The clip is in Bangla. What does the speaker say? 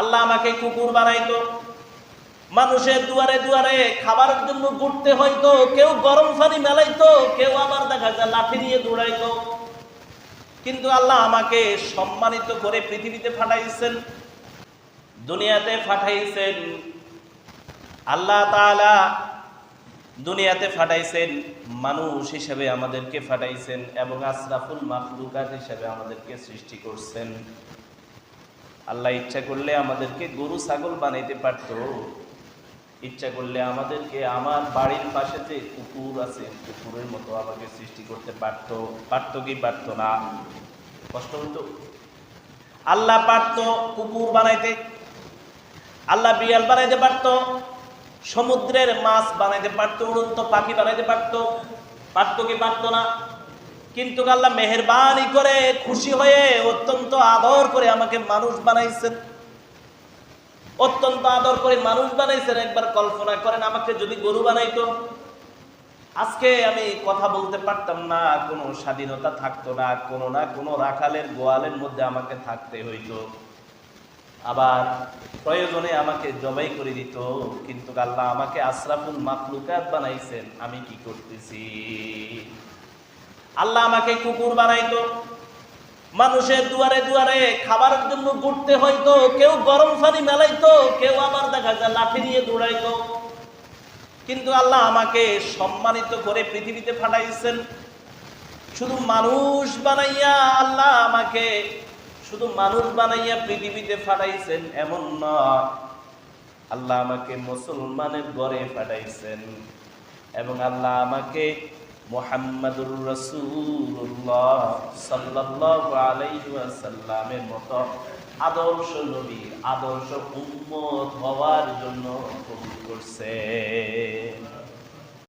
আল্লাহ আমাকে কুকুর বানাইতো, মানুষের দুয়ারে দুয়ারে খাবারের জন্য ঘুরতে হইতো, কেউ গরম পানি মেলাইতো, কেউ আবার দেখা যায় লাঠি নিয়ে দৌড়াইতো। কিন্তু আল্লাহ আমাকে সম্মানিত করে পৃথিবীতে পাঠাইছেন, দুনিয়াতে পাঠাইছেন। আল্লাহ তাআলা দুনিয়াতে পাঠাইছেন, মানুষ হিসেবে আমাদেরকে পাঠাইছেন এবং আশরাফুল মাখলুকাত হিসেবে আমাদেরকে সৃষ্টি করছেন। আল্লাহ ইচ্ছা করলে আমাদেরকে গরু ছাগল বানাইতে পারত, ইচ্ছা করলে আমাদেরকে আমার বাড়ির পাশে যে কুকুর আছে কুকুরের মতো আমাকে সৃষ্টি করতে পারত। পারত কি পারত না? কষ্ট হতো? আল্লাহ পারত কুকুর বানাইতে, আল্লাহ বিড়াল বানাইতে পারত, সমুদ্রের মাছ বানাইতে পারত, উড়ন্ত পাখি বানাইতে পারত। পারত কি পারত না? কিন্তু আল্লাহ মেহেরবানি করে খুশি হয়ে অত্যন্ত আদর করে আমাকে মানুষ বানাইছেন, অত্যন্ত আদর করে মানুষ বানাইছেন। একবার কল্পনা করেন, আমাকে যদি গরু বানাইতো, আজকে আমি কথা বলতে পারতাম না, কোনো স্বাধীনতা থাকতো না, কোনো না কোনো রাখালের গোয়ালের মধ্যে আমাকে থাকতে হইতো, আবার প্রয়োজনে আমাকে জবাই করে দিত। কিন্তু আল্লাহ আমাকে আশরাফুল মাখলুকাত বানাইছেন। আমি কি করতেছি? আল্লাহ আমাকে কুকুর বানাইতো, মানুষের দুয়ারে দুয়ারে খাবারের জন্য ঘুরতে হইতো, কেউ গরম পানি মেলাইতো, কেউ আবার দেখা যায় লাঠি নিয়ে দৌড়াইতো। কিন্তু আল্লাহ আমাকে সম্মানিত করে পৃথিবীতে পাঠাইছেন। শুধু মানুষ বানাইয়া আল্লাহ আমাকে শুধু মানুষ বানাইয়া পৃথিবীতে পাঠাইছেন এমন নয়, আল্লাহ আমাকে মুসলমানের ঘরে পাঠাইছেন এবং আল্লাহ আমাকে মুহাম্মাদুর রাসূলুল্লাহ সাল্লাল্লাহু আলাইহি ওয়াসাল্লামের মতো আদর্শ নবী, আদর্শ উম্মত হওয়ার জন্য কবুল করছে।